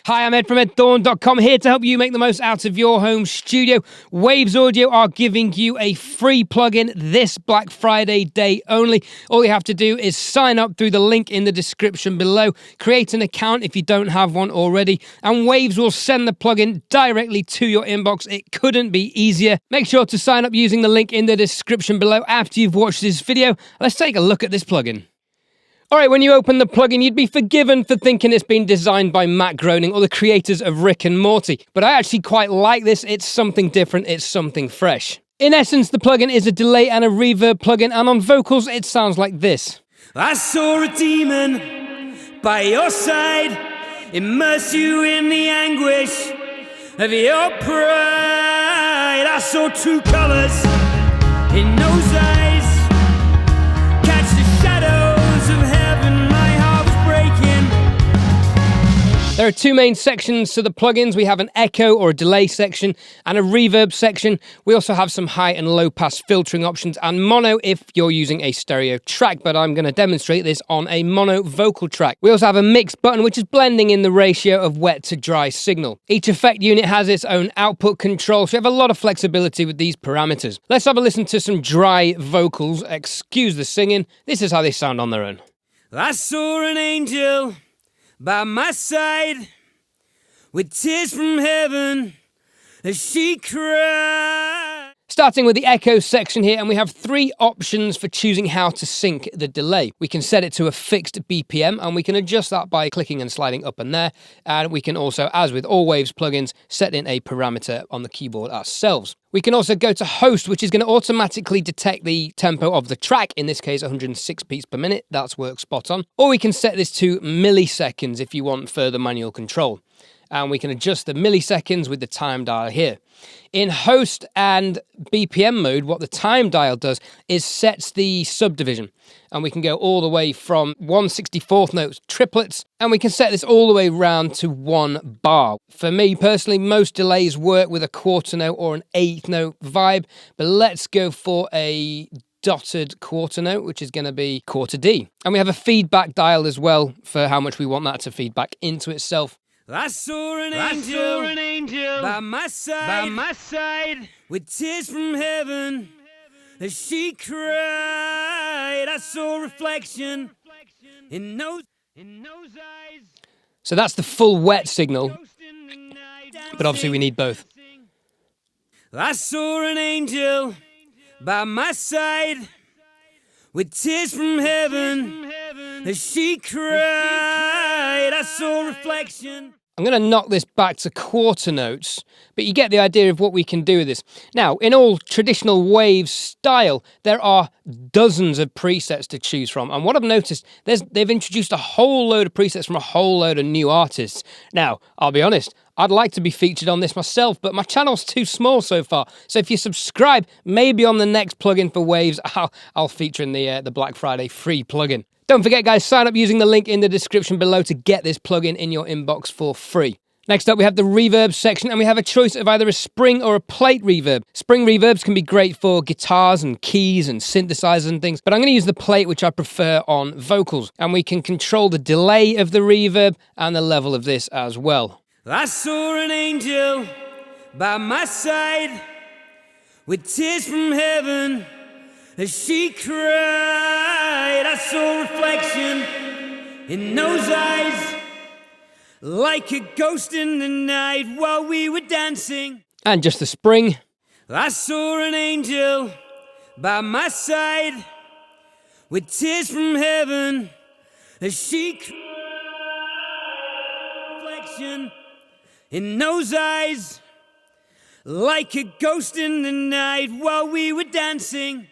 Hi, I'm Ed from edthorn.com, here to help you make the most out of your home studio. Waves Audio are giving you a free plugin this Black Friday day only. All you have to do is sign up through the link in the description below, create an account if you don't have one already, and Waves will send the plugin directly to your inbox. It couldn't be easier. Make sure to sign up using the link in the description below after you've watched this video. Let's take a look at this plugin. Alright, when you open the plugin, you'd be forgiven for thinking it's been designed by Matt Groening or the creators of Rick and Morty. But I actually quite like this. It's something different, it's something fresh. In essence, the plugin is a delay and a reverb plugin, and on vocals, it sounds like this. I saw a demon by your side, immerse you in the anguish of your pride. I saw true colors in those eyes, catch the shadows of heaven, my heart was breaking. There are two main sections to the plugins. We have an echo or a delay section and a reverb section. We also have some high and low pass filtering options and mono if you're using a stereo track, but I'm going to demonstrate this on a mono vocal track. We also have a mix button, which is blending in the ratio of wet to dry signal. Each effect unit has its own output control, so you have a lot of flexibility with these parameters. Let's have a listen to some dry vocals. Excuse the singing. This is how they sound on their own. I saw an angel by my side with tears from heaven as she cried. Starting with the echo section here, and we have three options for choosing how to sync the delay. We can set it to a fixed BPM, and we can adjust that by clicking and sliding up and there. And we can also, as with all Waves plugins, set in a parameter on the keyboard ourselves. We can also go to host, which is going to automatically detect the tempo of the track, in this case 106 beats per minute. That's worked spot on. Or we can set this to milliseconds if you want further manual control. And we can adjust the milliseconds with the time dial here. In host and BPM mode, what the time dial does is sets the subdivision. And we can go all the way from 1/64th notes triplets, and we can set this all the way round to 1 bar. For me personally, most delays work with a quarter note or an eighth note vibe, but let's go for a dotted quarter note, which is going to be quarter D. And we have a feedback dial as well for how much we want that to feedback into itself. I saw an angel by my side with tears from heaven as she cried. I saw reflection in those eyes. So that's the full wet signal, but obviously we need both. I saw an angel by my side with tears from heaven as she cried. I saw reflection. I'm going to knock this back to quarter notes, but you get the idea of what we can do with this. Now, in all traditional Waves style, there are dozens of presets to choose from. And what I've noticed, they've introduced a whole load of presets from a whole load of new artists. Now, I'll be honest, I'd like to be featured on this myself, but my channel's too small so far. So if you subscribe, maybe on the next plugin for Waves, I'll feature in the Black Friday free plugin. Don't forget, guys, sign up using the link in the description below to get this plugin in your inbox for free. Next up, we have the reverb section, and we have a choice of either a spring or a plate reverb. Spring reverbs can be great for guitars and keys and synthesizers and things, but I'm going to use the plate, which I prefer on vocals. And we can control the delay of the reverb and the level of this as well. I saw an angel by my side with tears from heaven as she cried. I saw reflection in those eyes like a ghost in the night while we were dancing. And just the spring. I saw an angel by my side with tears from heaven as she cried. Reflection in those eyes like a ghost in the night while we were dancing.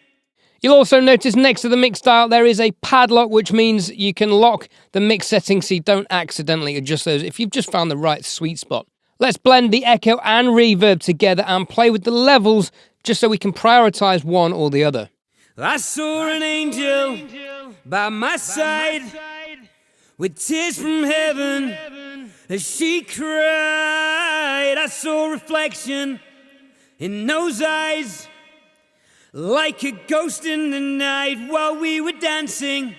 You'll also notice next to the mix dial there is a padlock, which means you can lock the mix settings so you don't accidentally adjust those if you've just found the right sweet spot. Let's blend the echo and reverb together and play with the levels just so we can prioritize one or the other. I saw an angel by my side with tears from heaven as she cried. I saw reflection in those eyes like a ghost in the night while we were dancing.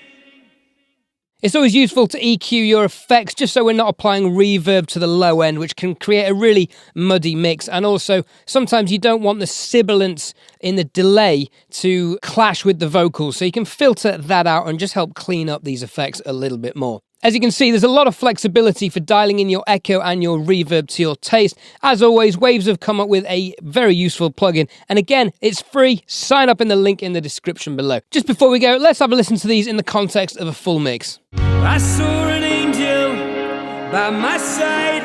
It's always useful to EQ your effects just so we're not applying reverb to the low end, which can create a really muddy mix. And also, sometimes you don't want the sibilance in the delay to clash with the vocals, so you can filter that out and just help clean up these effects a little bit more. As you can see, there's a lot of flexibility for dialing in your echo and your reverb to your taste. As always, Waves have come up with a very useful plugin. And again, it's free. Sign up in the link in the description below. Just before we go, let's have a listen to these in the context of a full mix. I saw an angel by my side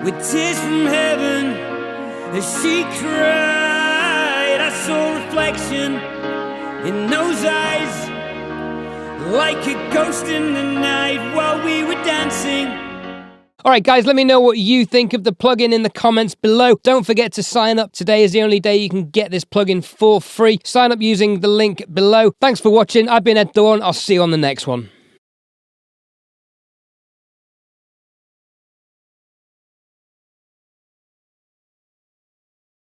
with tears from heaven as she cried. I saw a reflection in those eyes, like a ghost in the night while we were dancing. Alright guys, let me know what you think of the plugin in the comments below. Don't forget to sign up. Today is the only day you can get this plugin for free. Sign up using the link below. Thanks for watching. I've been Ed Dawn. I'll see you on the next one.